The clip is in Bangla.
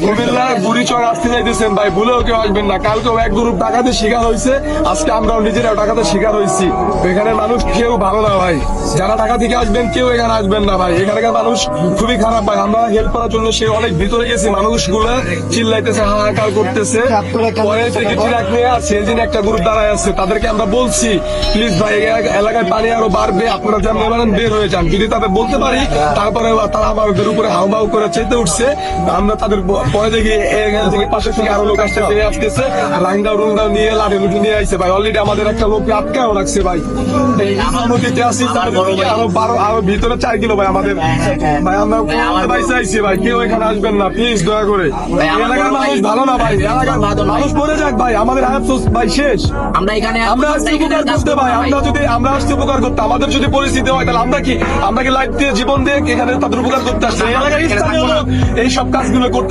কুমিল্লা বুড়িচর আসতে যাইতেছেন ভাই, ভুলেও কেউ আসবেন না। কালকেও এক গ্রুপ ডাকাতে শিকার হয়েছে, আজকে আমরাও নিজেরাও ডাকাতে শিকার হয়েছি। এখানে মানুষ কেউ ভালো না ভাই, যারা ঢাকা থেকে আসবেন কেউ এখানে আসবেন না ভাই। এখানকার মানুষ খুবই খারাপ ভাই। আমরা হেল্প করার জন্য সে অনেক ভিতরে গেছি, মানুষগুলো চিল্লাইতেছে, হাহাকার করতেছে। পরে থেকে ট্রাক নিয়ে আসছে, যেদিন একটা গ্রুপ দাঁড়ায় আছে, তাদেরকে আমরা বলছি প্লিজ ভাই এলাকায় পানি আরো বাড়বে, আপনারা যেমন বলেন বের হয়ে যান। যদি তাদের বলতে পারি, তারপরে তারা আমাদের উপরে হাউমাউ করে চেতে উঠছে। আমরা তাদের পরে দেখি এখান থেকে পাশে থেকে আরো লোক আসতেছে, রাংদাও রুংদাও নিয়ে লাঠি লুটি নিয়ে আসছে ভাই। অলরেডি আমাদের একটা লোককে আটকাও রাখছে ভাই। নদীতে আসি আরো ভিতরে 4 কিলো ভাই আমাদের ভাই। আমরা বাইসে আইছি ভাই, কেউ এখানে আসবেন না প্লিজ, দয়া করে। এলাকার মানুষ ভালো না ভাই, এলাকার মানুষ মরে যাক ভাই, আমাদের হায়াত ভাই শেষ। আমরা আসছি উপকার করতে ভাই, আমরা আসছি উপকার করতে। আমাদের যদি পরিস্থিতি হয় তাহলে আমরা কি লাইফ দিয়ে জীবন দিয়ে এখানে তাদের উপকার করতে আসছি। এই এলাকার স্থানীয় লোক এই সব কাজগুলো করতে